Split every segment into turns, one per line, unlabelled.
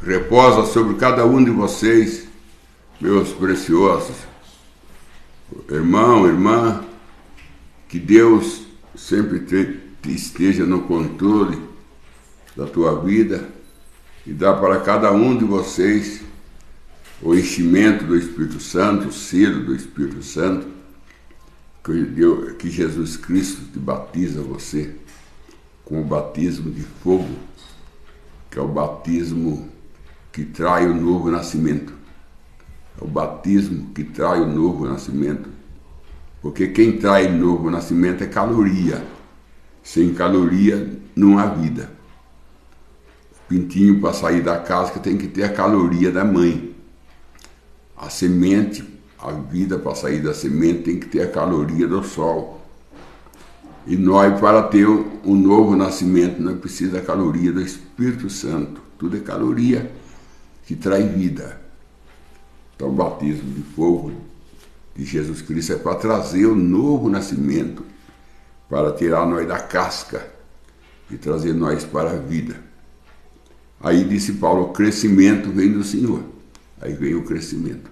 reposa sobre cada um de vocês, meus preciosos. Irmão, irmã, que Deus sempre esteja no controle da tua vida e dá para cada um de vocês o enchimento do Espírito Santo, o selo do Espírito Santo, que Jesus Cristo te batiza você com o batismo de fogo, que é o batismo que traz o novo nascimento. É o batismo que traz o novo nascimento. Porque quem traz novo nascimento é caloria. Sem caloria não há vida. O pintinho, para sair da casca, tem que ter a caloria da mãe. A semente, a vida para sair da semente tem que ter a caloria do sol. E nós, para ter um novo nascimento, nós precisamos da caloria do Espírito Santo. Tudo é caloria que traz vida. Então o batismo de fogo de Jesus Cristo é para trazer o novo nascimento, para tirar nós da casca e trazer nós para a vida. Aí disse Paulo, o crescimento vem do Senhor. Aí vem o crescimento.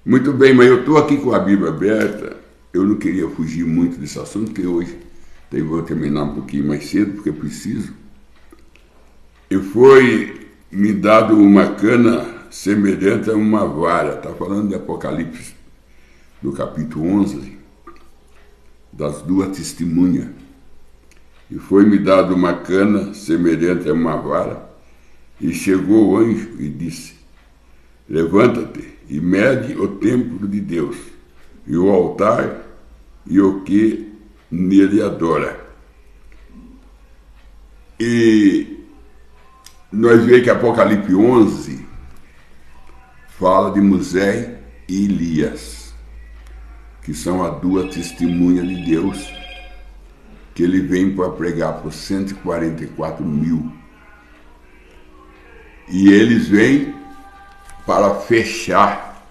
Muito bem, mas eu estou aqui com a Bíblia aberta. Eu não queria fugir muito desse assunto, porque hoje eu vou terminar um pouquinho mais cedo, porque eu preciso. E foi me dado uma cana semelhante a uma vara. Está falando de Apocalipse, no capítulo 11, das duas testemunhas. E foi me dado uma cana semelhante a uma vara, e chegou o anjo e disse, levanta-te e mede o templo de Deus, e o altar, e o que nele adora. E nós vemos que Apocalipse 11 fala de Moisés e Elias, que são as duas testemunhas de Deus, que ele vem para pregar para os 144 mil. E eles vêm para fechar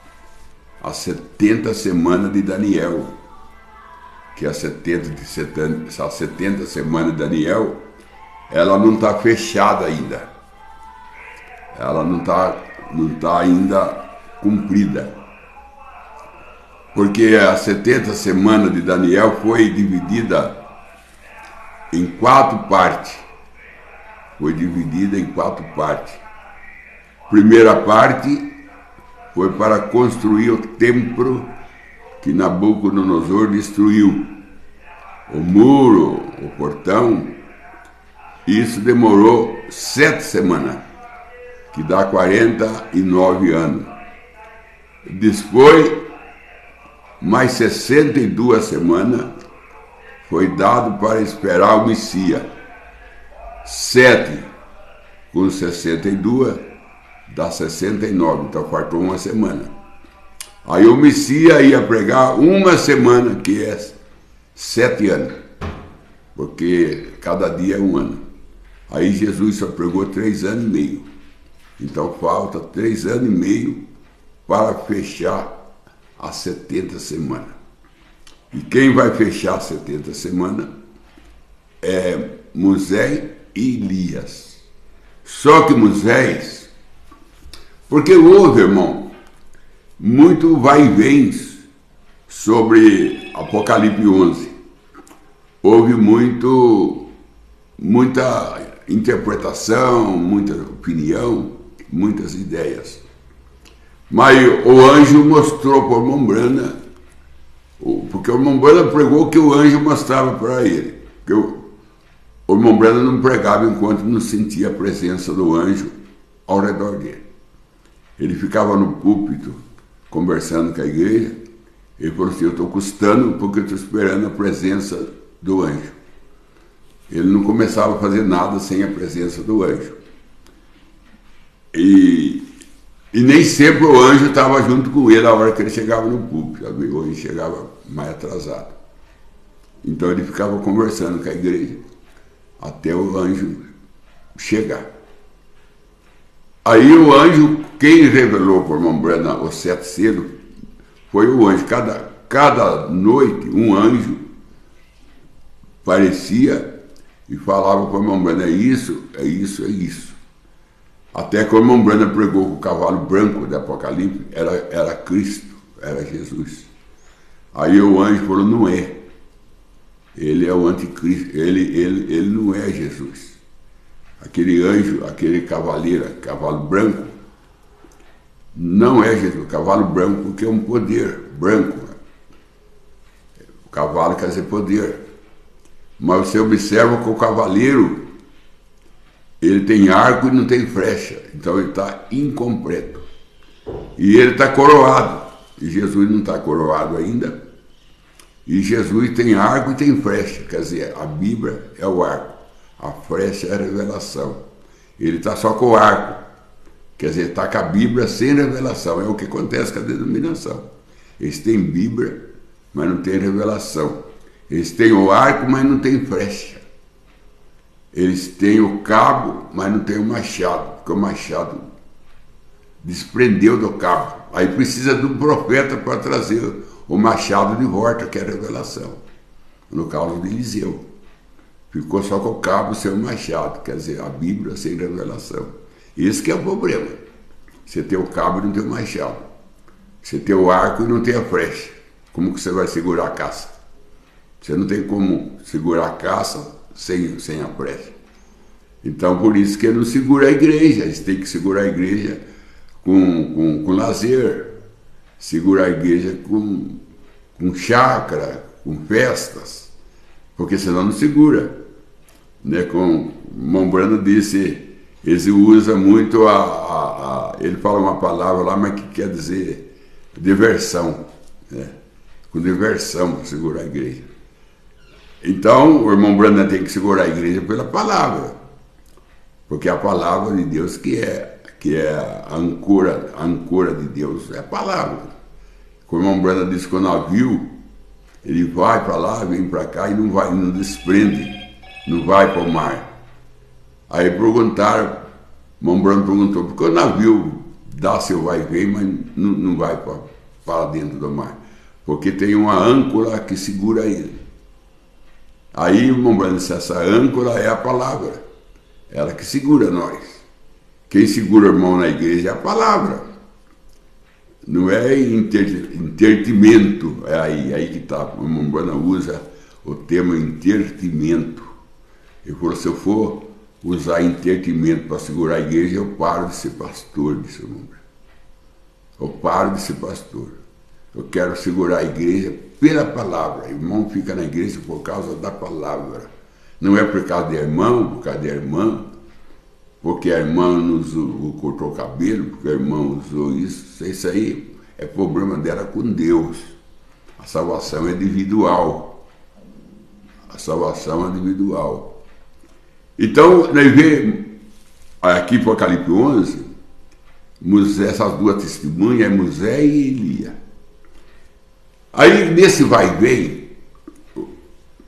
as 70 semanas de Daniel, que as 70 semanas de Daniel, ela não está fechada ainda. Ela não está ainda cumprida. Porque as 70 semanas de Daniel foi dividida em 4 partes. Foi dividida em 4 partes. Primeira parte foi para construir o templo que Nabucodonosor destruiu. O muro, o portão, isso demorou 7 semanas, que dá 49 anos. Depois, mais 62 semanas, foi dado para esperar o Messias. 7 com 62 dá 69, então faltou uma semana. Aí o Messias ia pregar uma semana, que é 7 anos, porque cada dia é um ano. Aí Jesus só pregou 3 anos e meio. Então falta 3 anos e meio para fechar as 70 semanas. E quem vai fechar as 70 semanas é Moisés e Elias. Só que Moisés, porque houve, irmão, muito vai e vem sobre Apocalipse 11. Houve muita interpretação, muita opinião, muitas ideias. Mas o anjo mostrou para o Mombrana, porque o Mombrana pregou que o anjo mostrava para ele. Porque o Mombrana não pregava enquanto não sentia a presença do anjo ao redor dele. Ele ficava no púlpito conversando com a igreja. Ele falou assim, eu estou custando porque eu estou esperando a presença do anjo. Ele não começava a fazer nada sem a presença do anjo. E nem sempre o anjo estava junto com ele na hora que ele chegava no púlpito. O anjo chegava mais atrasado. Então ele ficava conversando com a igreja até o anjo chegar. Aí o anjo, quem revelou para Mombrana os 7 selos, foi o anjo. Cada noite um anjo aparecia e falava para Mombrana, é isso, é isso, é isso. Até que o irmão Branham pregou que o cavalo branco do Apocalipse era Cristo, era Jesus. Aí o anjo falou, não é. Ele é o anticristo, ele não é Jesus. Aquele anjo, aquele cavaleiro, cavalo branco, não é Jesus. Cavalo branco porque é um poder branco. O cavalo quer dizer poder. Mas você observa que o cavaleiro, ele tem arco e não tem flecha. Então ele está incompleto. E ele está coroado. E Jesus não está coroado ainda. E Jesus tem arco e tem flecha. Quer dizer, a Bíblia é o arco. A flecha é a revelação. Ele está só com o arco. Quer dizer, está com a Bíblia sem revelação. É o que acontece com a denominação. Eles têm Bíblia, mas não têm revelação. Eles têm o arco, mas não têm flecha. Eles têm o cabo, mas não têm o machado, porque o machado desprendeu do cabo. Aí precisa do profeta para trazer o machado de volta, que é a revelação. No caso de Eliseu. Ficou só com o cabo sem o machado, quer dizer, a Bíblia sem revelação. Esse que é o problema. Você tem o cabo e não tem o machado. Você tem o arco e não tem a flecha. Como que você vai segurar a caça? Você não tem como segurar a caça sem a flecha. Então, por isso que ele não segura a igreja. Eles têm que segurar a igreja com lazer. Segurar a igreja com chácara, com festas. Porque senão não segura. Né? Como o irmão Branham disse, ele usa muito ele fala uma palavra lá, mas que quer dizer diversão. Né? Com diversão para segurar a igreja. Então, o irmão Branham tem que segurar a igreja pela palavra. Porque a palavra de Deus que é a âncora de Deus, é a palavra. O irmão Branham disse que o navio, ele vai para lá, vem para cá e não desprende, não vai para o mar. Aí perguntaram, o irmão Branham perguntou, por que o navio dá seu vai e vem, mas não vai para dentro do mar? Porque tem uma âncora que segura ele. Aí o irmão Branham disse, essa âncora é a palavra, ela que segura nós. Quem segura o irmão na igreja é a palavra. Não é entretenimento, é aí que está. O irmão Branham usa o termo entretenimento. Ele falou, se eu for usar entretenimento para segurar a igreja, eu paro de ser pastor, disse o irmão Branham. Eu paro de ser pastor. Eu quero segurar a igreja pela palavra. O irmão fica na igreja por causa da palavra. Não é por causa de irmão, por causa da irmã, porque a irmã cortou o cabelo, porque a irmã usou isso. Isso aí é problema dela com Deus. A salvação é individual. A salvação é individual. Então, nós vemos aqui para o Apocalipse 11, essas duas testemunhas, Moisés e Elias. Aí, nesse vai e vem,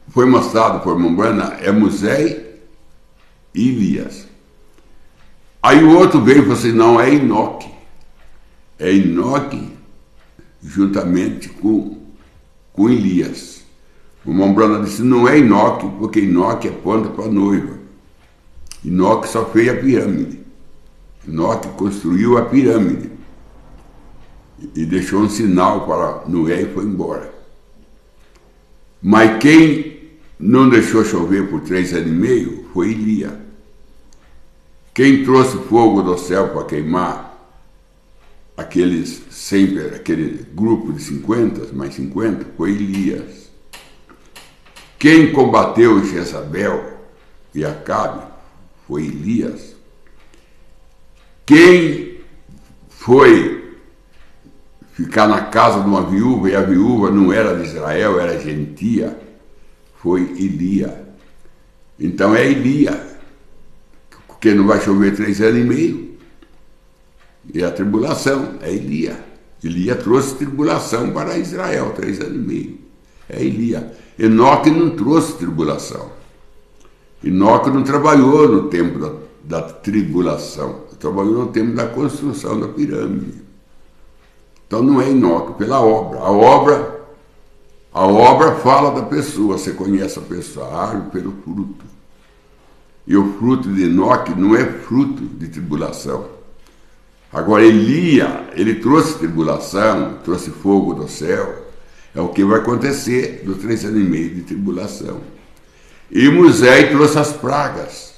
foi mostrado por irmão Branham, é Moisés e Elias. Aí o outro veio e falou assim, não, é Enoque. É Enoque juntamente com Elias. O irmão Branham disse, não é Enoque, porque Enoque é ponta para a noiva. Enoque só fez a pirâmide. Enoque construiu a pirâmide. E deixou um sinal para Noé e foi embora. Mas quem não deixou chover por 3 anos e meio foi Elias. Quem trouxe fogo do céu para queimar aquele grupo de 50, mais 50, foi Elias. Quem combateu Jezabel e Acabe foi Elias. Quem foi ficar na casa de uma viúva, e a viúva não era de Israel, era gentia, foi Elias. Então é Elias, porque não vai chover 3 anos e meio. E a tribulação é Elias. Elias trouxe tribulação para Israel, 3 anos e meio. É Elias. Enoque não trouxe tribulação. Enoque não trabalhou no tempo da tribulação. Trabalhou no tempo da construção da pirâmide. Então não é Enoque, pela obra. A obra fala da pessoa, você conhece a pessoa, a árvore pelo fruto. E o fruto de Enoque não é fruto de tribulação. Agora, Elia, ele trouxe tribulação, trouxe fogo do céu. É o que vai acontecer dos 3 anos e meio de tribulação. E Moisés trouxe as pragas.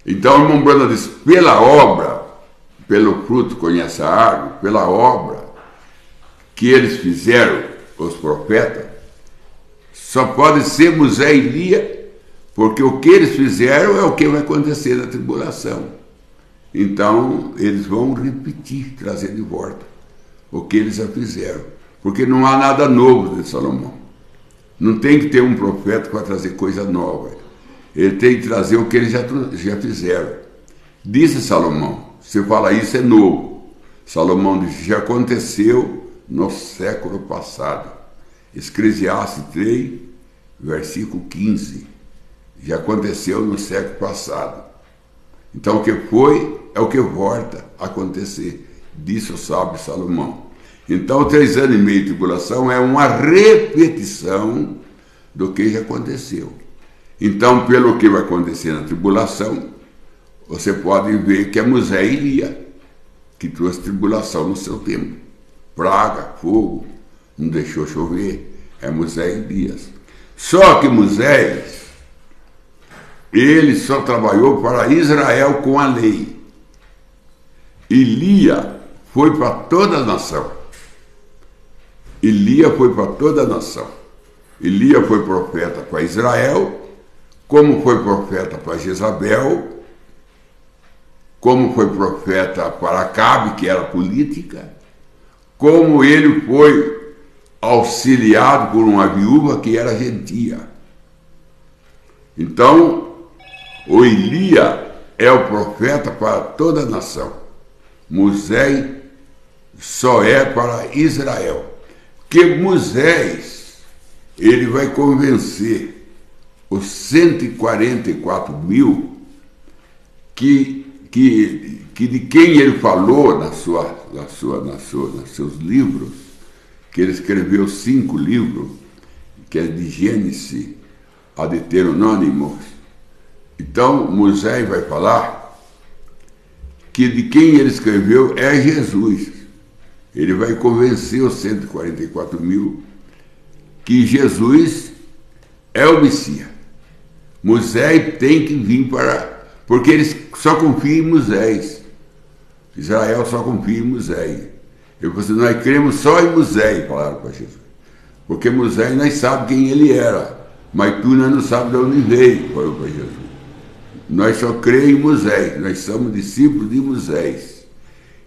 Então, o irmão Branham diz, pela obra, pelo fruto conhece a árvore, pela obra que eles fizeram, os profetas, só pode ser Moisés e Elia, porque o que eles fizeram é o que vai acontecer na tribulação. Então, eles vão repetir, trazer de volta o que eles já fizeram. Porque não há nada novo de Salomão. Não tem que ter um profeta para trazer coisa nova. Ele tem que trazer o que eles já fizeram. Disse Salomão, se fala isso é novo. Salomão disse, já aconteceu no século passado. Eclesiastes 3, versículo 15. Já aconteceu no século passado. Então o que foi é o que volta a acontecer. Disse o sábio Salomão. Então 3 anos e meio de tribulação é uma repetição do que já aconteceu. Então, pelo que vai acontecer na tribulação, você pode ver que é Moisés e Elia que trouxe tribulação no seu tempo. Praga, fogo, não deixou chover, é Moisés e Elias. Só que Moisés, ele só trabalhou para Israel com a lei. Elia foi para toda a nação. Elia foi para toda a nação. Elia foi profeta para Israel, como foi profeta para Jezabel, como foi profeta para Acabe, que era política, como ele foi auxiliado por uma viúva que era gentia. Então, o Elia é o profeta para toda a nação. Moisés só é para Israel. Porque Moisés, ele vai convencer os 144.000 que de quem ele falou nos seus livros, que ele escreveu 5 livros, que é de Gênesis a Deuteronômio. Então, Moisés vai falar que de quem ele escreveu é Jesus. Ele vai convencer os 144.000 que Jesus é o Messias. Moisés tem que vir porque eles só confiam em Moisés. Israel só confia em Moisés. Eu falei assim, nós cremos só em Moisés, falaram para Jesus. Porque Moisés nós sabemos quem ele era, mas tu nós não sabemos de onde veio, falou para Jesus. Nós só cremos em Moisés, nós somos discípulos de Moisés.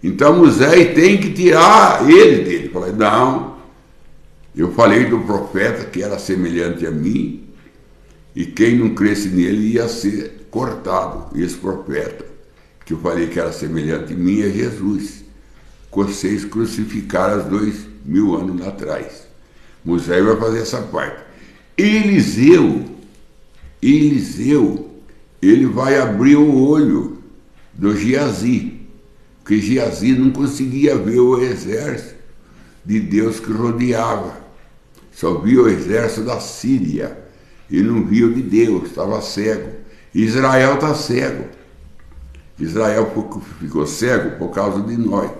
Então Moisés tem que tirar ele dele. Eu falei, não, eu falei do profeta que era semelhante a mim, e quem não cresce nele ia ser cortado. E esse profeta, que eu falei que era semelhante a mim, é Jesus. Vocês crucificaram há 2000 anos atrás. Moisés vai fazer essa parte. Eliseu, ele vai abrir o olho do Geazi, porque Geazi não conseguia ver o exército de Deus que rodeava. Só via o exército da Síria e não via o de Deus, estava cego. Israel está cego. Israel ficou cego por causa de nós.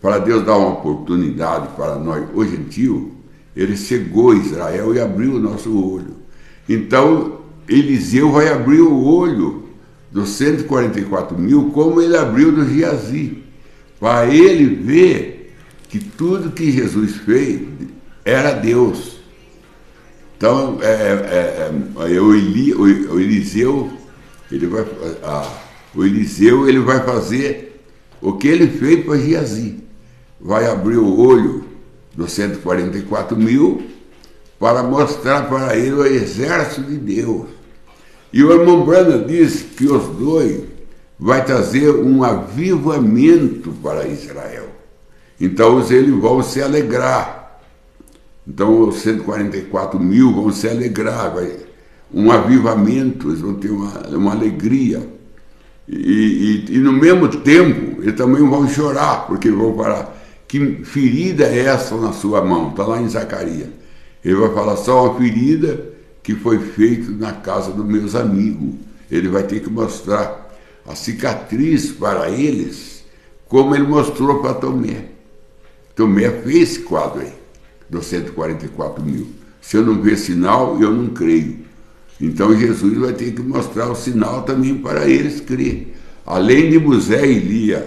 Para Deus dar uma oportunidade para nós, os gentios, ele cegou Israel e abriu o nosso olho. Então, Eliseu vai abrir o olho dos 144.000, como ele abriu do Geazi, para ele ver que tudo que Jesus fez era Deus. Então, o Eliseu ele vai fazer o que ele fez para Geazi. Vai abrir o olho dos 144.000 para mostrar para ele o exército de Deus. E o irmão Branham diz que os dois vai trazer um avivamento para Israel. Então eles vão se alegrar. Então os 144.000 vão se alegrar, um avivamento, eles vão ter uma alegria. E no mesmo tempo, eles também vão chorar, porque vão falar, que ferida é essa na sua mão? Está lá em Zacarias. Ele vai falar, só uma ferida que foi feita na casa dos meus amigos. ele vai ter que mostrar a cicatriz para eles, como ele mostrou para Tomé. Tomé fez esse quadro aí, dos 144 mil. Se eu não ver sinal, eu não creio. Então Jesus vai ter que mostrar o sinal também para eles crer. Além de Moisés e Elias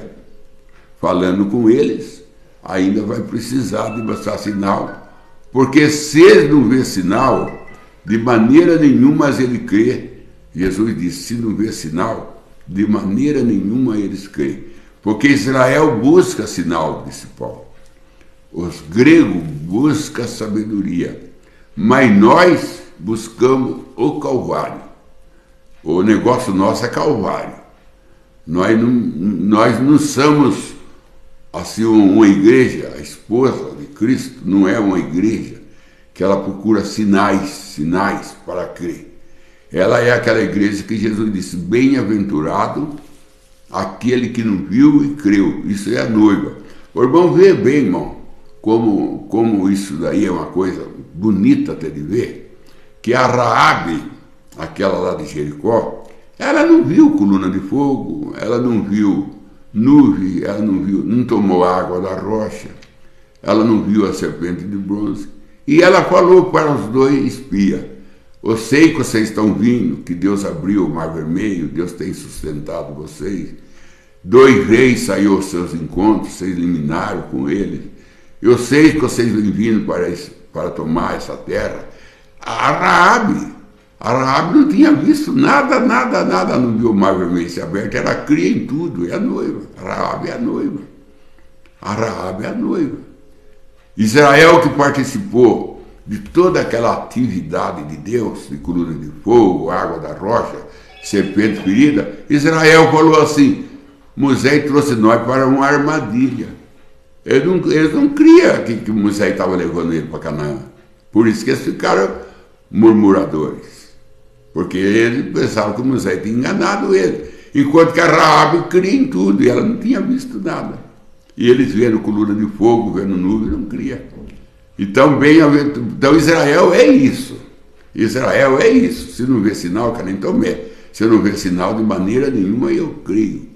falando com eles, ainda vai precisar de mostrar sinal, porque se eles não ver sinal, de maneira nenhuma ele crê. Jesus disse, se não ver sinal, de maneira nenhuma eles creem. Porque Israel busca sinal, disse Paulo. Os gregos buscam sabedoria, mas nós buscamos o Calvário. O negócio nosso é Calvário. Nós não somos assim uma igreja, a esposa de Cristo não é uma igreja que ela procura sinais para crer. Ela é aquela igreja que Jesus disse, bem-aventurado aquele que não viu e creu. Isso é a noiva. O irmão vê bem, irmão, como isso daí é uma coisa bonita até de ver, que a Raabe, aquela lá de Jericó, ela não viu coluna de fogo, ela não viu nuvem, ela não tomou água da rocha, ela não viu a serpente de bronze. E ela falou para os dois espias, eu sei que vocês estão vindo, que Deus abriu o mar vermelho, Deus tem sustentado vocês. 2 reis saíram aos seus encontros, vocês eliminaram com eles. Eu sei que vocês vêm vindo para tomar essa terra. A Raabe não tinha visto nada, não viu o mar vermelho se aberto, ela cria em tudo, é a noiva. A Raabe é a noiva. A Raabe é a noiva. Israel, que participou de toda aquela atividade de Deus, de coluna de fogo, água da rocha, serpente ferida, Israel falou assim, Moisés trouxe nós para uma armadilha. Eles não criam que Moisés estava levando ele para Canaã. Por isso que eles ficaram murmuradores. Porque eles pensavam que Moisés tinha enganado ele. Enquanto que a Raabe cria em tudo, e ela não tinha visto nada. E eles vendo coluna de fogo, vendo nuvem, não cria. Então Israel é isso. Israel é isso. Se não vê sinal, que nem Tomé. Se eu não ver sinal, de maneira nenhuma eu creio.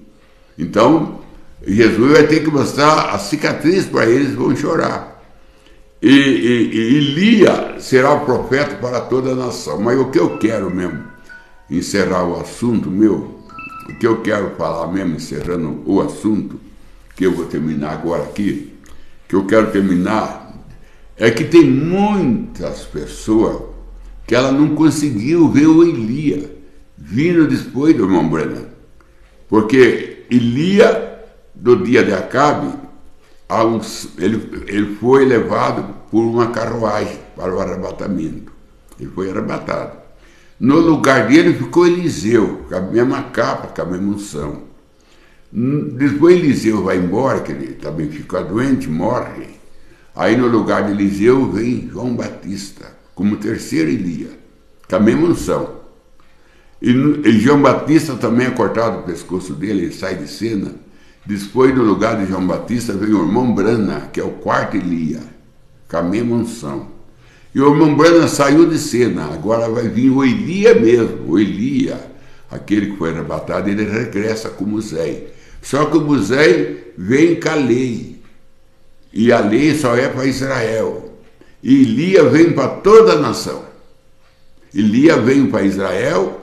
Então, Jesus vai ter que mostrar a cicatriz para eles, vão chorar. E Elias será o profeta para toda a nação. Mas o que eu quero mesmo, encerrar o assunto meu, o que eu quero falar mesmo, encerrando o assunto, que eu vou terminar agora aqui, que eu quero terminar, é que tem muitas pessoas que ela não conseguiu ver o Elias vindo depois do irmão Branham. Porque Elias, do dia de Acabe, ele foi levado por uma carruagem para o arrebatamento. Ele foi arrebatado. No lugar dele ficou Eliseu, com a mesma capa, com a mesma unção. Depois Eliseu vai embora, que ele também fica doente, morre. Aí no lugar de Eliseu vem João Batista, como terceiro Elias, com a mesma unção. E João Batista também é cortado o pescoço dele, ele sai de cena. Depois, no lugar de João Batista, vem o irmão Branham, que é o quarto Elias, com a mesma unção. E o irmão Branham saiu de cena, agora vai vir o Elias mesmo, o Elias, aquele que foi arrebatado, ele regressa com Moisés. Só que o Moisés vem com a lei, e a lei só é para Israel. E Elias vem para toda a nação. Elias vem para Israel,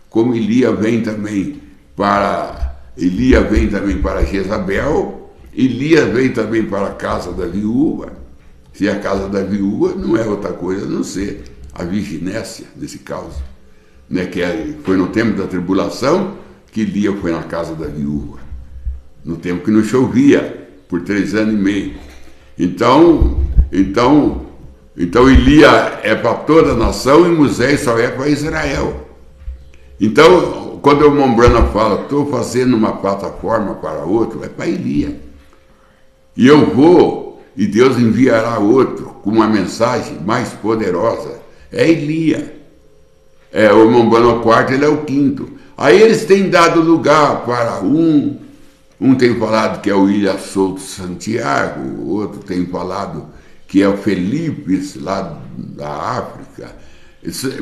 como Elias vem também para Jezabel, Elias vem também para a casa da viúva. Se a casa da viúva não é outra coisa a não ser a virginécia, nesse caso. Né? Foi no tempo da tribulação que Elias foi na casa da viúva. No tempo que não chovia, por 3 anos e meio. Então Elias é para toda a nação e Moisés só é para Israel. Então, quando o irmão Branham fala, estou fazendo uma plataforma para outro, é para Elias. E eu vou, e Deus enviará outro com uma mensagem mais poderosa. É Elias. O irmão Branham quarto, ele é o quinto. Aí eles têm dado lugar para um tem falado que é o William Souto Santiago, o outro tem falado que é o Felipe, lá da África.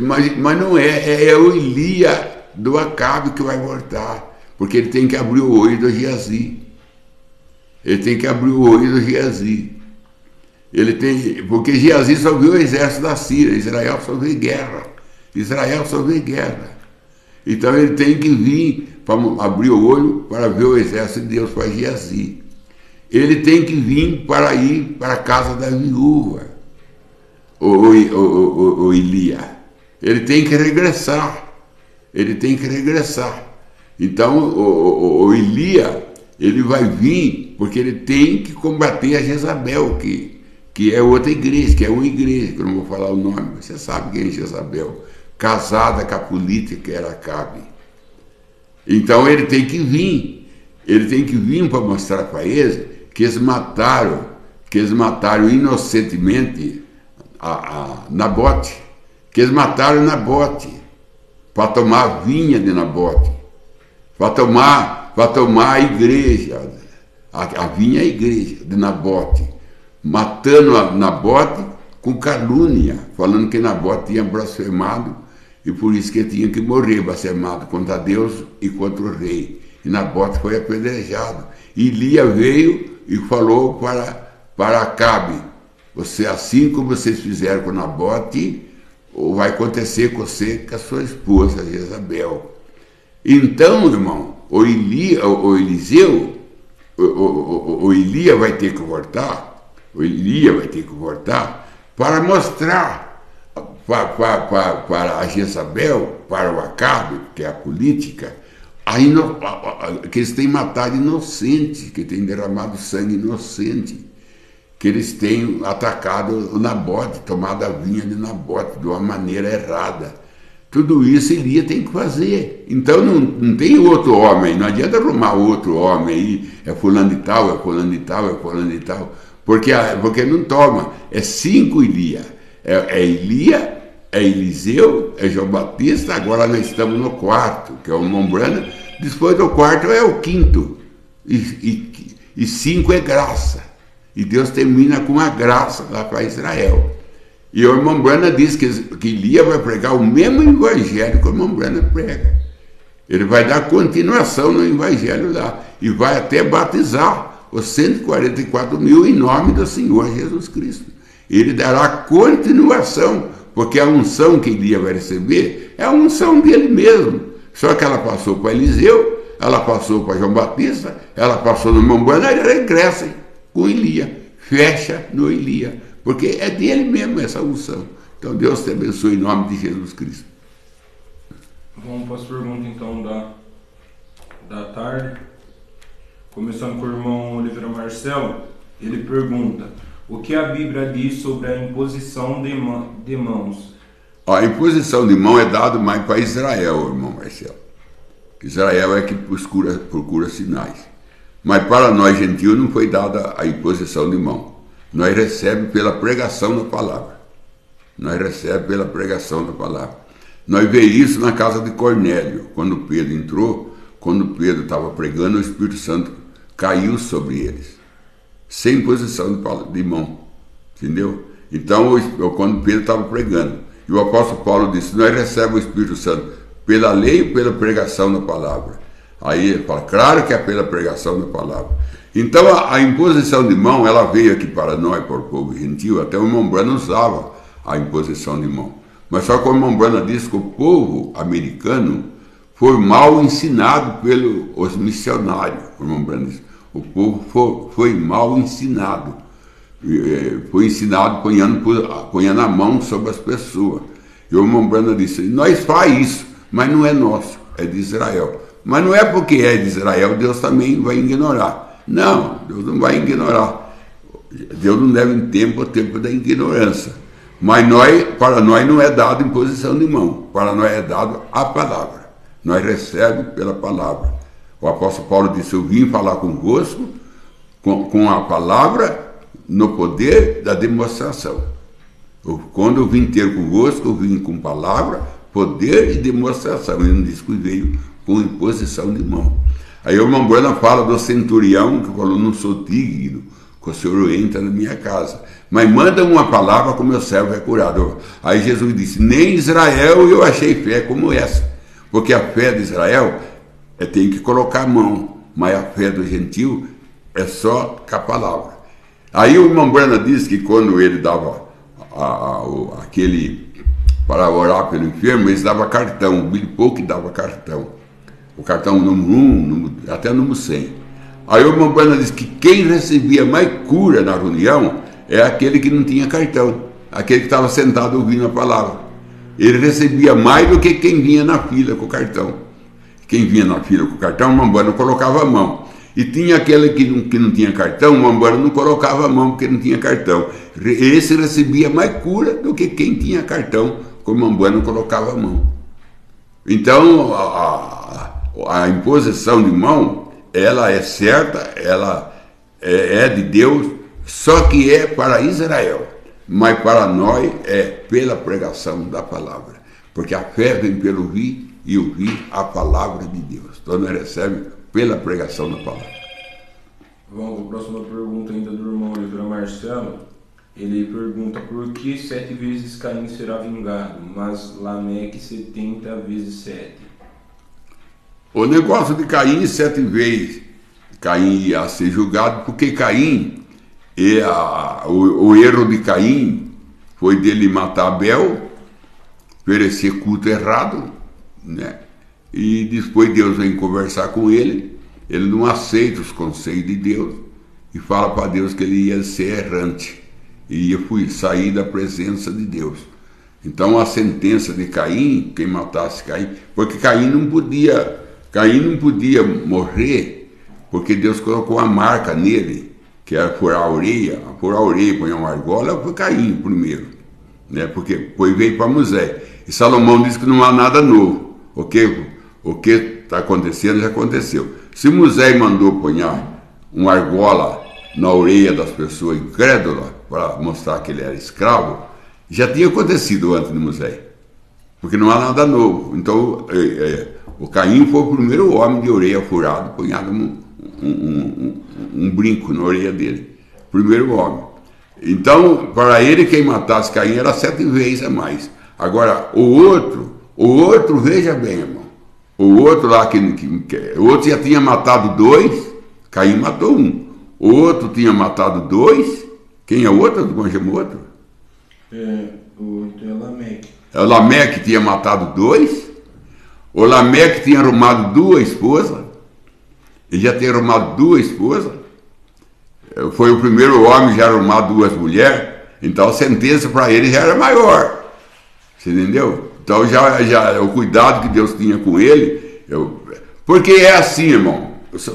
Mas não é o Elias do Acabe que vai voltar, porque ele tem que abrir o olho do Geazi. Ele tem que abrir o olho do Geazi. Porque Geazi só viu o exército da Síria, Israel só vê guerra. Israel só vê guerra. Então ele tem que vir para abrir o olho para ver o exército de Deus para Geazi. Ele tem que vir para ir para a casa da viúva, o Elia. Ele tem que regressar. Ele tem que regressar. Então o Elia, ele vai vir porque ele tem que combater a Jezabel, que é outra igreja, que é uma igreja, que eu não vou falar o nome, mas você sabe quem é Jezabel, casada com a política que era Acabe. Então ele tem que vir para mostrar para eles que eles mataram inocentemente a Nabote, que eles mataram Nabote para tomar a vinha de Nabote, para tomar a igreja, a vinha é a igreja de Nabote, matando a Nabote com calúnia, falando que Nabote tinha blasfemado e por isso que ele tinha que morrer, blasfemado contra Deus e contra o rei. E Nabote foi apedrejado. E Elia veio e falou para Acabe: assim como vocês fizeram com Nabote, vai acontecer com você, com a sua esposa Jezabel. Então, irmão, o Elia vai ter que voltar, para mostrar para a Jezabel, para o Acabe, que é a política, que eles têm matado inocente, que têm derramado sangue inocente, que eles têm atacado o Nabote, tomado a vinha de Nabote de uma maneira errada. Tudo isso Elia tem que fazer. Então não tem outro homem, não adianta arrumar outro homem aí, é fulano de tal, é fulano de tal, é fulano de tal, porque não toma. É 5 Elia. É Elia, é Eliseu, é João Batista, agora nós estamos no 4, que é o Mombrana, depois do 4 é o 5, e 5 é graça. E Deus termina com uma graça lá para Israel. E o irmão Brana diz que Elia vai pregar o mesmo evangelho que o irmão Brana prega. Ele vai dar continuação no evangelho lá. E vai até batizar os 144 mil em nome do Senhor Jesus Cristo. Ele dará continuação, porque a unção que Elia vai receber é a unção dele mesmo. Só que ela passou para Eliseu, ela passou para João Batista, ela passou no irmão Brana, e ela cresce com Elia, fecha no Elia, porque é dele mesmo essa unção. Então Deus te abençoe em nome de Jesus Cristo.
Vamos para as perguntas então da tarde. Começando com o irmão Oliveira Marcelo, ele pergunta: o que a Bíblia diz sobre a imposição de mãos?
A imposição de mão é dado mais para Israel, irmão Marcelo. Israel é que procura sinais. Mas para nós gentios não foi dada a imposição de mão. Nós recebemos pela pregação da palavra. Nós vemos isso na casa de Cornélio. Quando Pedro entrou, quando Pedro estava pregando, o Espírito Santo caiu sobre eles. Sem imposição de mão. Entendeu? Então, quando Pedro estava pregando, e o apóstolo Paulo disse: nós recebemos o Espírito Santo pela lei ou pela pregação da palavra? Aí ele fala: claro que é pela pregação da palavra. Então a imposição de mão, ela veio aqui para nós, para o povo gentil. Até o irmão Brana usava a imposição de mão. Mas só que o irmão Brana disse que o povo americano foi mal ensinado pelos missionários. O irmão Brana disse: o povo foi mal ensinado. Foi ensinado ponhando a mão sobre as pessoas. E o irmão Brana disse: nós faz isso, mas não é nosso, é de Israel. Mas não é porque é de Israel, Deus também vai ignorar. Não, Deus não vai ignorar. Deus não deve o tempo da ignorância. Mas para nós não é dado imposição de mão. Para nós é dado a palavra. Nós recebemos pela palavra. O apóstolo Paulo disse: eu vim falar convosco com a palavra no poder da demonstração. Quando eu vim ter convosco, eu vim com palavra, poder e demonstração. Ele não disse que veio com imposição de mão. Aí o irmão Brana fala do centurião, que falou: não sou digno que o Senhor entra na minha casa, mas manda uma palavra que o meu servo é curado. Aí Jesus disse: nem em Israel eu achei fé como essa. Porque a fé de Israel tem que colocar a mão, mas a fé do gentio é só com a palavra. Aí o irmão Branham diz que quando ele dava aquele para orar pelo enfermo, eles davam cartão, o Billy Polk dava cartão. O cartão número 1, até número 100. Aí o irmão Branham diz que quem recebia mais cura na reunião é aquele que não tinha cartão, aquele que estava sentado ouvindo a palavra. Ele recebia mais do que quem vinha na fila com o cartão. Quem vinha na fila com o cartão, o irmão Branham colocava a mão. E tinha aquele que não tinha cartão, o irmão Branham não colocava a mão porque não tinha cartão. Esse recebia mais cura do que quem tinha cartão, o irmão Branham colocava a mão. Então, a imposição de mão, ela é certa, ela é de Deus, só que é para Israel. Mas para nós é pela pregação da palavra. Porque a fé vem pelo ouvir e ouvir a palavra de Deus. Então nós recebemos pela pregação da palavra.
Vamos para a próxima pergunta ainda do irmão Oliveira Marcelo. Ele pergunta por que 7 vezes Caim será vingado, mas Lameque 70 vezes 7.
O negócio de Caim, 7 vezes Caim ia ser julgado, porque Caim, o erro de Caim foi dele matar Abel, oferecer culto errado, né? E depois Deus vem conversar com ele não aceita os conselhos de Deus e fala para Deus que ele ia ser errante e ia sair da presença de Deus. Então a sentença de Caim, quem matasse Caim, porque Caim não podia morrer, porque Deus colocou uma marca nele, que era furar a orelha, põe uma argola, foi Caim primeiro, né? Porque depois veio para Moisés. E Salomão disse que não há nada novo. O que está acontecendo já aconteceu. Se Moisés mandou pôr uma argola na orelha das pessoas incrédulas para mostrar que ele era escravo, já tinha acontecido antes de Moisés, porque não há nada novo. Então o Caim foi o primeiro homem de orelha furada, punhado um brinco na orelha dele, primeiro homem. Então para ele quem matasse Caim era 7 vezes a mais. Agora o outro, veja bem, irmão, o outro lá o outro já tinha matado 2, Caim matou 1. O outro tinha matado 2. Quem é o outro? Como chama o outro?
O outro é Lameque.
O Lameque tinha matado 2. O Lameque tinha arrumado 2 esposas. Ele já tinha arrumado 2 esposas. Foi o primeiro homem já arrumar 2 mulheres. Então a sentença para ele já era maior. Você entendeu? Então já o cuidado que Deus tinha com ele. Porque é assim, irmão.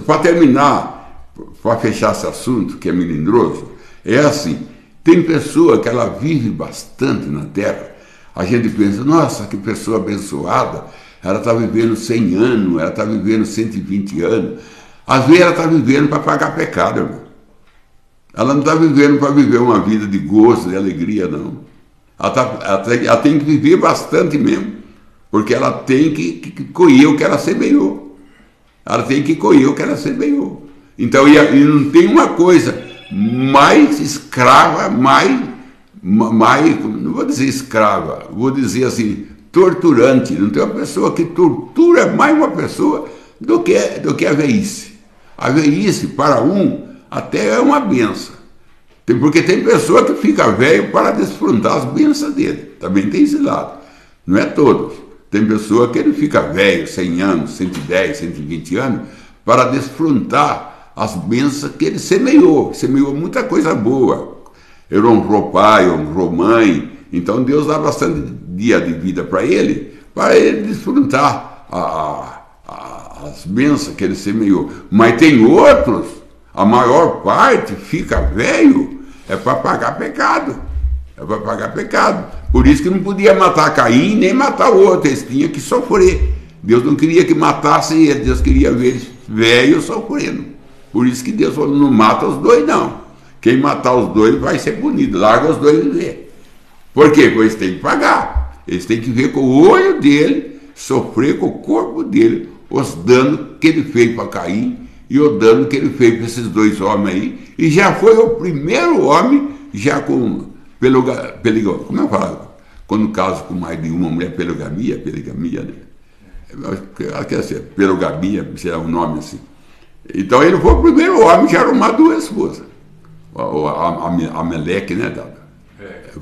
Para terminar, para fechar esse assunto que é melindroso, é assim. Tem pessoa que ela vive bastante na terra. A gente pensa, nossa, que pessoa abençoada. Ela está vivendo 100 anos, ela está vivendo 120 anos. Às vezes ela está vivendo para pagar pecado, irmão. Ela não está vivendo para viver uma vida de gozo, de alegria, não. Ela tem que viver bastante mesmo, porque ela tem que colher o que ela semeou. Ela tem que colher o que ela semeou. Então, e não tem uma coisa mais escrava, mais, não vou dizer escrava, vou dizer assim, torturante. Não tem uma pessoa que tortura mais uma pessoa do que a velhice. A velhice, para até é uma benção. Porque tem pessoa que fica velho para desfrutar as bênçãos dele. Também tem esse lado. Não é todos. Tem pessoa que ele fica velho, 100 anos, 110, 120 anos, para desfrutar as bênçãos que ele semeou. Semeou muita coisa boa. Ele honrou pai, honrou mãe. Então Deus dá bastante dia de vida para ele desfrutar as bênçãos que ele semeou. Mas tem outros, a maior parte fica velho, é para pagar pecado. É para pagar pecado. Por isso que não podia matar Caim nem matar o outro. Eles tinham que sofrer. Deus não queria que matasse ele. Deus queria ver eles velhos sofrendo. Por isso que Deus falou, não mata os 2 não. Quem matar os 2 vai ser punido. Larga os 2 viver. Por quê? Porque eles têm que pagar. Eles têm que ver com o olho dele, sofrer com o corpo dele os danos que ele fez para Caim e o dano que ele fez para esses 2 homens aí. E já foi o primeiro homem, já com como eu falo? Quando caso com mais de uma mulher, poligamia, né? pelo Gabia, será um nome assim. Então ele foi o primeiro homem que arrumar duas esposas. A Meleque, né, Dada?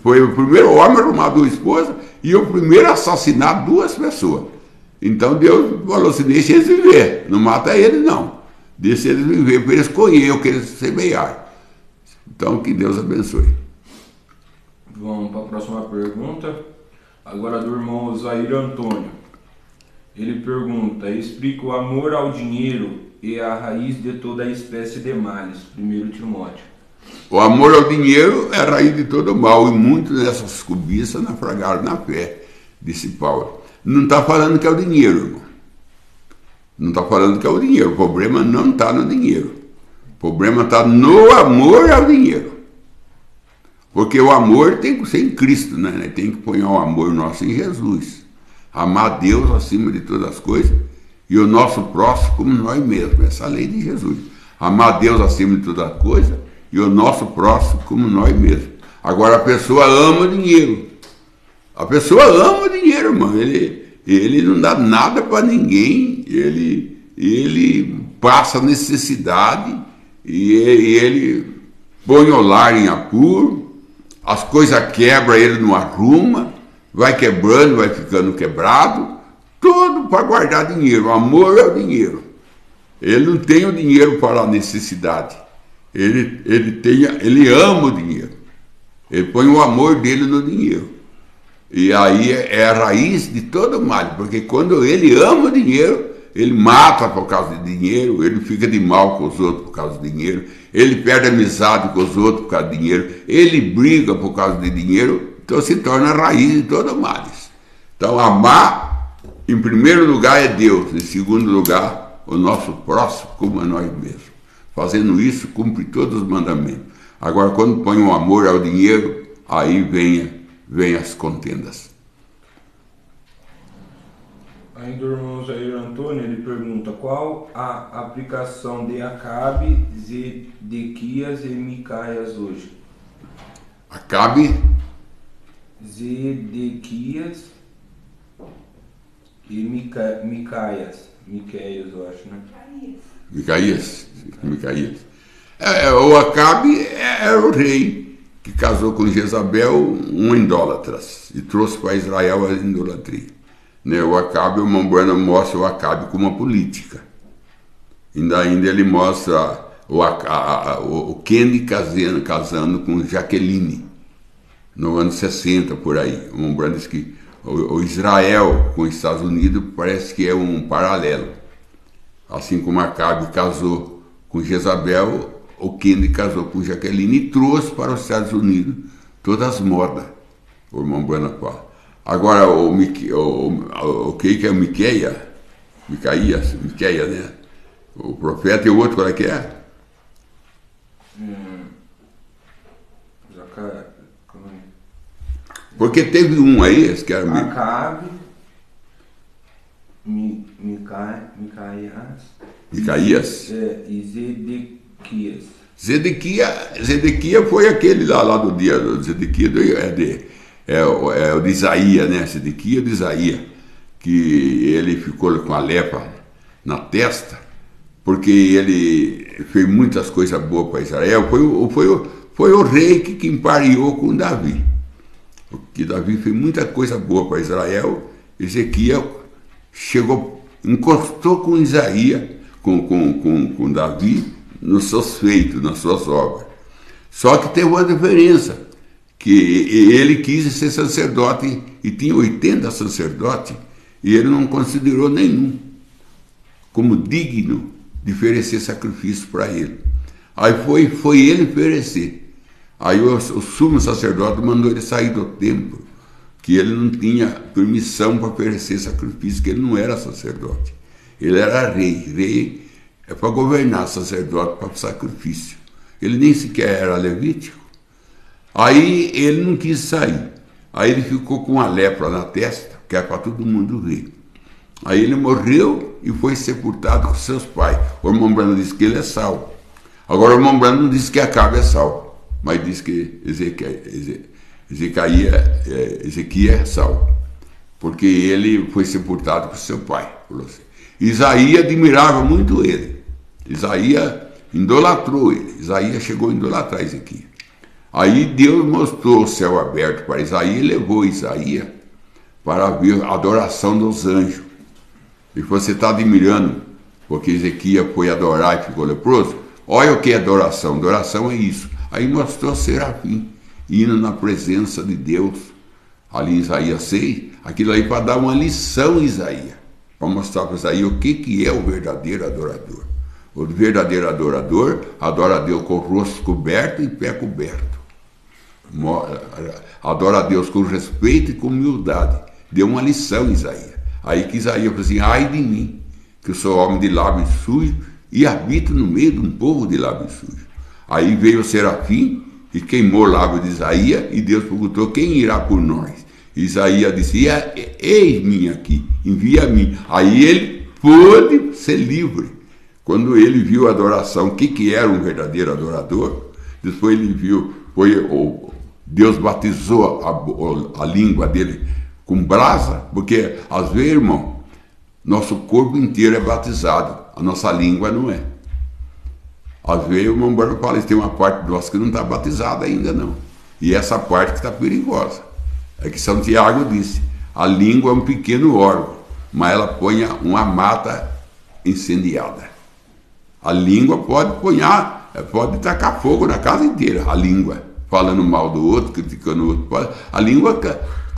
Foi o primeiro homem a arrumar duas esposas e o primeiro a assassinar duas pessoas. Então Deus falou assim, deixa eles viver, não mata eles não. Deixa eles viver, para eles colher o que eles semearam. Então que Deus abençoe.
Vamos para a próxima pergunta. Agora do irmão Zair Antônio. Ele pergunta, explica o amor ao dinheiro e a raiz de toda a espécie de males. 1 Timóteo.
O amor ao dinheiro é a raiz de todo mal, e muitos dessas cobiças naufragaram na fé, disse Paulo. Não está falando que é o dinheiro, irmão. Não está falando que é o dinheiro. O problema não está no dinheiro. O problema está no amor ao dinheiro. Porque o amor tem que ser em Cristo, né? Tem que pôr o amor nosso em Jesus. Amar Deus acima de todas as coisas e o nosso próximo como nós mesmos. Essa é a lei de Jesus. Amar Deus acima de todas as coisas e o nosso próximo como nós mesmos. Agora a pessoa ama o dinheiro. A pessoa ama o dinheiro, irmão. Ele não dá nada para ninguém. Ele passa necessidade e ele põe o lar em apuro. As coisas quebram, ele não arruma. Vai quebrando, vai ficando quebrado. Tudo para guardar dinheiro. O amor é o dinheiro. Ele não tem o dinheiro para a necessidade. Ele ama o dinheiro. Ele põe o amor dele no dinheiro. E aí é a raiz de todo mal, porque quando ele ama o dinheiro, ele mata por causa de dinheiro, ele fica de mal com os outros por causa de dinheiro, ele perde amizade com os outros por causa de dinheiro, ele briga por causa de dinheiro, então se torna a raiz de todo mal. Então amar, em primeiro lugar, é Deus, em segundo lugar, o nosso próximo como a nós mesmos. Fazendo isso, cumpre todos os mandamentos. Agora, quando põe o amor ao dinheiro, aí vem as contendas.
Ainda o irmão Jair Antônio, ele pergunta, qual a aplicação de Acabe, Zedequias e Micaias hoje?
Acabe,
Zedequias e Micaias, eu acho, né?
Micaías. O Acabe era o rei que casou com Jezabel, um idólatras, e trouxe para Israel a idolatria. O Acabe, o irmão Branham mostra o Acabe como uma política. Ainda ele mostra o Kennedy casando com Jaqueline, no ano 60, por aí. O irmão Branham diz que o Israel com os Estados Unidos parece que é um paralelo. Assim como Acabe casou com Jezabel, o Kennedy casou com Jaqueline e trouxe para os Estados Unidos todas as modas, o irmão Branham fala. Agora, o que é o Miqueias, né? O profeta e o outro, qual é que é? Porque teve um aí, que era
Acabe,
Micaías.
E Zedequias.
Zedequias foi aquele lá do dia do Zedequias, o de Isaías, né? Zedequias de Isaías, que ele ficou com a lepra na testa, porque ele fez muitas coisas boas para Israel. Foi o rei que empareou com Davi. Porque Davi fez muita coisa boa para Israel. Ezequias encostou com Isaías, com Davi, nos seus feitos, nas suas obras. Só que tem uma diferença, que ele quis ser sacerdote e tinha 80 sacerdotes e ele não considerou nenhum como digno de oferecer sacrifício para ele. Aí foi ele oferecer. Aí o sumo sacerdote mandou ele sair do templo, que ele não tinha permissão para oferecer sacrifício, que ele não era sacerdote. Ele era rei. Rei é para governar, sacerdote para sacrifício. Ele nem sequer era levítico. Aí ele não quis sair. Aí ele ficou com uma lepra na testa, que é para todo mundo ver. Aí ele morreu e foi sepultado com seus pais. O irmão Branham disse que ele é salvo. Agora o irmão Branham não disse que Acabe é salvo, mas disse que Ezequias é salvo. porque ele foi sepultado com seu pai. Falou assim. Isaías admirava muito ele. Isaías idolatrou ele. Isaías chegou a idolatrar Ezequias. Aí Deus mostrou o céu aberto para Isaías e levou Isaías para ver a adoração dos anjos. E você está admirando porque Ezequias foi adorar e ficou leproso? Olha o que é adoração. Adoração é isso. Aí mostrou serafim indo na presença de Deus. Ali em Isaías 6, aquilo aí para dar uma lição a Isaías. Para mostrar para Isaías o que é o verdadeiro adorador. O verdadeiro adorador adora a Deus com o rosto coberto e pé coberto. Adora a Deus com respeito e com humildade. Deu uma lição a Isaías. Aí que Isaías falou assim, ai de mim, que eu sou homem de lábios sujos e habito no meio de um povo de lábios sujos. Aí veio o serafim e queimou o lábio de Isaías e Deus perguntou, quem irá por nós? Isaías disse, eis-me aqui, envia-me. Aí ele pôde ser livre. Quando ele viu a adoração, o que era um verdadeiro adorador, depois ele viu, Deus batizou a língua dele com brasa, porque às vezes, irmão, nosso corpo inteiro é batizado, a nossa língua não é. Às vezes o irmão Bruno fala, tem uma parte nossa que não está batizada ainda não. E essa parte que está perigosa. É que São Tiago disse, a língua é um pequeno órgão, mas ela põe uma mata incendiada. A língua pode tacar fogo na casa inteira, a língua. Falando mal do outro, criticando o outro. A língua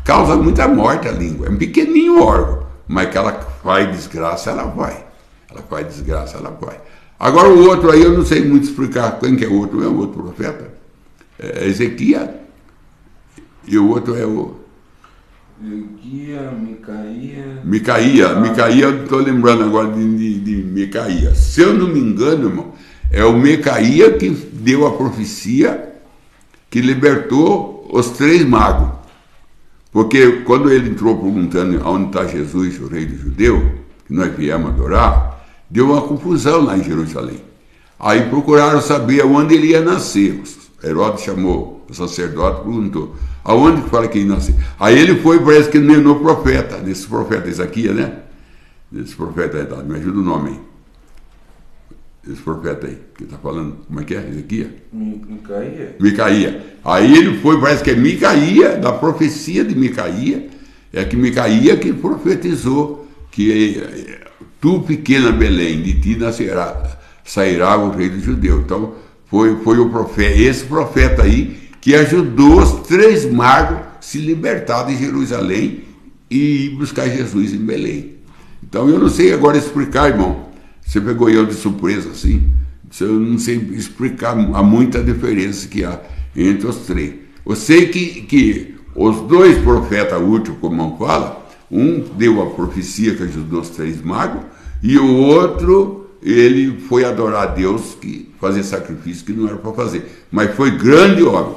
causa muita morte, a língua. É um pequenininho órgão, mas que ela faz desgraça, ela vai. Ela faz desgraça, ela vai. Agora o outro aí, eu não sei muito explicar quem que é o outro. É o outro profeta? É Ezequias. E o outro é o... Micaías, eu estou lembrando agora de Micaías. Se eu não me engano, irmão, é o Micaías que deu a profecia que libertou os 3 magos. Porque quando ele entrou perguntando onde está Jesus, o rei dos judeus, que nós viemos adorar, deu uma confusão lá em Jerusalém. Aí procuraram saber onde ele ia nascer. Herodes chamou o sacerdote e perguntou, aonde que fala que ele nasceu? Aí ele foi, parece que no profeta, nesse profeta Isaías, né? Nesse profeta aí, me ajuda o nome aí. Esse profeta aí, que está falando, como é que é? Ezequias? Micaías. Aí ele foi, parece que é Micaías, da profecia de Micaías, é que Micaías que profetizou que tu, pequena Belém, de ti sairá o rei dos judeus. Então, foi o profeta, esse profeta aí, que ajudou os 3 magos a se libertar de Jerusalém e ir buscar Jesus em Belém. Então, eu não sei agora explicar, irmão. Você pegou eu de surpresa assim? Eu não sei explicar há muita diferença que há entre os 3. Eu sei que os 2 profetas úteis, como não fala, um deu a profecia que ajudou os 3 magos, e o outro, ele foi adorar a Deus, fazer sacrifício que não era para fazer. Mas foi grande homem.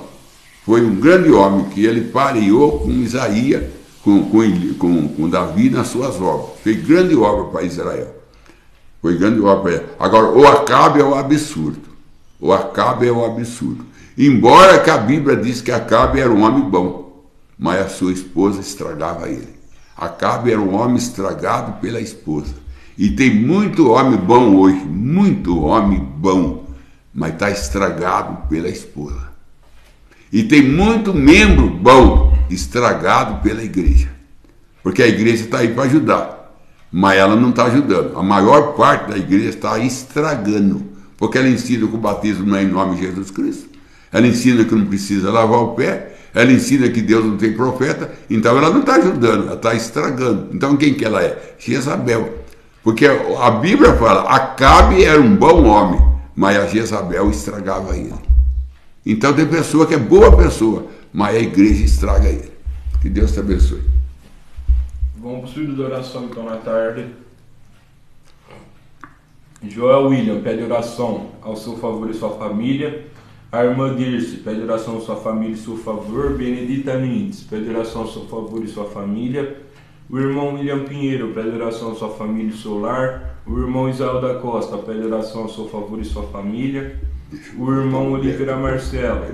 Foi um grande homem que ele pareou com Isaías, com Davi nas suas obras. Fez grande obra para Israel. Foi grande obra. Agora, o Acabe é o absurdo. O Acabe é o absurdo. Embora que a Bíblia diz que Acabe era um homem bom, mas a sua esposa estragava ele. Acabe era um homem estragado pela esposa. E tem muito homem bom hoje, muito homem bom, mas está estragado pela esposa. E tem muito membro bom estragado pela igreja. Porque a igreja está aí para ajudar. Mas ela não está ajudando. A maior parte da igreja está estragando. Porque ela ensina que o batismo não é em nome de Jesus Cristo. Ela ensina que não precisa lavar o pé. Ela ensina que Deus não tem profeta. Então ela não está ajudando, ela está estragando. Então quem que ela é? Jezabel. Porque a Bíblia fala, Acabe era um bom homem, mas a Jezabel estragava ele. Então tem pessoa que é boa pessoa, mas a igreja estraga ele. Que Deus te abençoe.
Vamos para o estudo de oração então na tarde. Joel William pede oração ao seu favor e sua família. A irmã Dirce pede oração ao sua família e seu favor. Benedita Nindes pede oração ao seu favor e sua família. O irmão William Pinheiro pede oração à sua família e seu lar. O irmão Israel da Costa pede oração ao seu favor e sua família. O irmão Oliveira Marcelo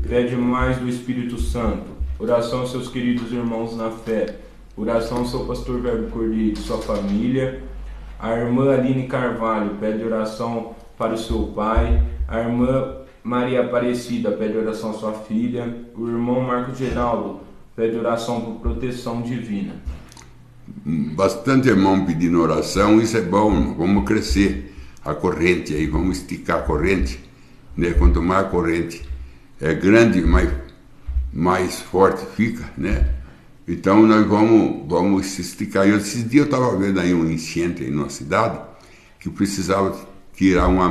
pede mais do Espírito Santo. Oração aos seus queridos irmãos na fé. oração ao seu pastor Velho Cordeiro e sua família. A irmã Aline Carvalho pede oração para o seu pai. A irmã Maria Aparecida pede oração à sua filha. O irmão Marco Geraldo pede oração por proteção divina.
Bastante irmão pedindo oração, isso é bom, irmão. Vamos crescer a corrente aí, vamos esticar a corrente, né? Quanto mais a corrente é grande, mais forte fica, né? Então nós vamos esticar. Esses dias eu estava vendo aí um enchente aí numa cidade que precisava tirar uma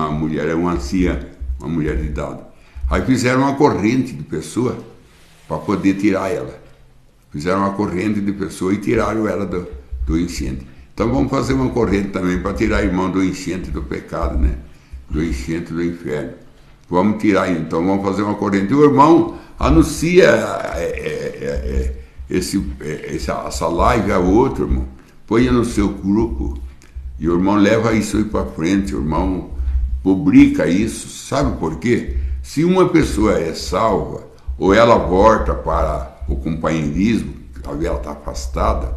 mulher, uma anciã, uma mulher de idade. Aí fizeram uma corrente de pessoa para poder tirar ela. Fizeram uma corrente de pessoa e tiraram ela do enchente. Então vamos fazer uma corrente também para tirar irmão do enchente do pecado, né? Do enchente do inferno. Vamos tirar, então vamos fazer uma corrente. O irmão anuncia essa live a outro, irmão. Ponha no seu grupo e o irmão leva isso aí para frente. O irmão publica isso. Sabe por quê? Se uma pessoa é salva ou ela volta para o companheirismo, a vela está afastada,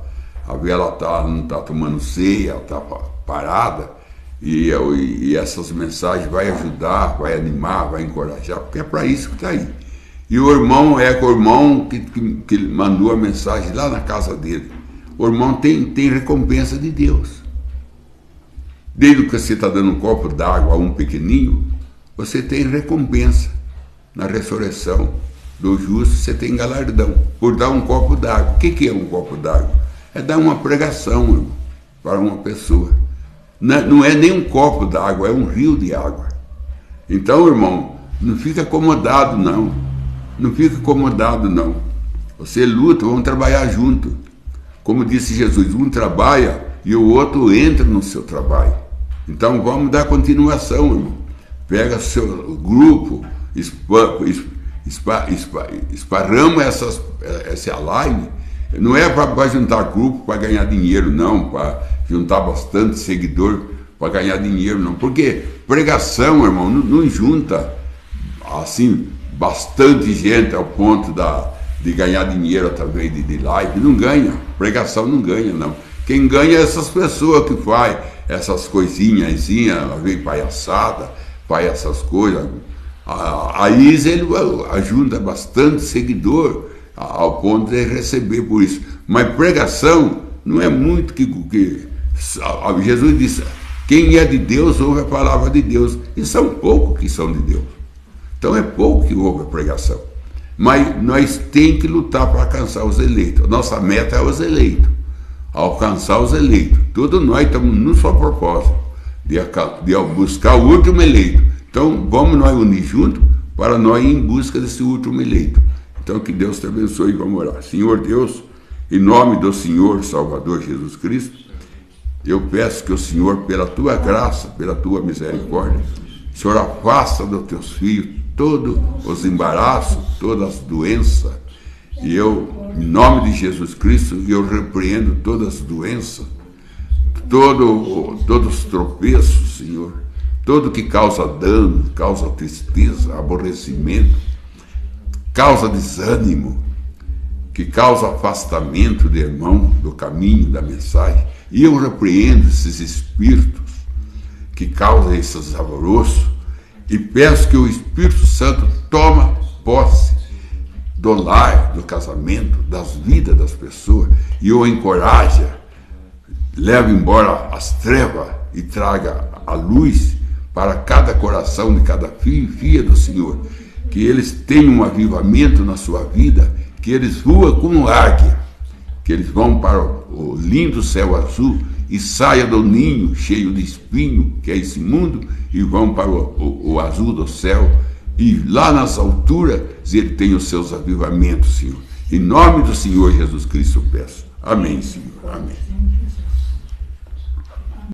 a vela não está tomando ceia, ela está parada, e essas mensagens vai ajudar, vai animar, vai encorajar, porque é para isso que está aí. E o irmão o irmão que mandou a mensagem lá na casa dele. O irmão tem recompensa de Deus. Desde que você está dando um copo d'água a um pequenininho, você tem recompensa. Na ressurreição do justo, você tem galardão por dar um copo d'água. O que é um copo d'água? É dar uma pregação, irmão, para uma pessoa. Não é nem um copo d'água, é um rio de água. Então, irmão, não fica acomodado, não. Não fica acomodado, não. Você luta, vamos trabalhar junto. Como disse Jesus, um trabalha e o outro entra no seu trabalho. Então, vamos dar continuação, irmão. Pega seu grupo, esparrama essa live. Não é para juntar grupo para ganhar dinheiro, não, para juntar bastante seguidor para ganhar dinheiro, não. Porque pregação, irmão, não junta assim bastante gente ao ponto de ganhar dinheiro através de live. Não ganha, pregação não ganha, não. Quem ganha é essas pessoas que faz essas coisinhas assim, vem palhaçada, faz essas coisas. Aí ele ajuda bastante seguidor ao ponto de receber por isso. Mas pregação não é muito que Jesus disse, quem é de Deus ouve a palavra de Deus. E são poucos que são de Deus. Então é pouco que ouve a pregação. Mas nós temos que lutar para alcançar os eleitos. Nossa meta é os eleitos. Alcançar os eleitos. Todos nós estamos num só propósito, de buscar o último eleito. Então vamos nós unir juntos para nós ir em busca desse último eleito. Então que Deus te abençoe e vamos orar. Senhor Deus, em nome do Senhor Salvador Jesus Cristo, eu peço que o Senhor, pela tua graça, pela tua misericórdia, o Senhor afasta dos teus filhos todos os embaraços, todas as doenças. E eu, em nome de Jesus Cristo, eu repreendo todas as doenças, todos os tropeços, Senhor, tudo que causa dano, causa tristeza, aborrecimento, causa desânimo, que causa afastamento do irmão do caminho, da mensagem. E eu repreendo esses espíritos que causam esses alvoroços e peço que o Espírito Santo tome posse do lar, do casamento, das vidas das pessoas e o encoraje, leve embora as trevas e traga a luz para cada coração de cada filho e filha do Senhor. Que eles tenham um avivamento na sua vida, que eles voam como águia, que eles vão para o lindo céu azul e saiam do ninho cheio de espinho, que é esse mundo, e vão para o azul do céu, e lá nas alturas ele tem os seus avivamentos, Senhor. Em nome do Senhor Jesus Cristo eu peço. Amém, Senhor. Amém.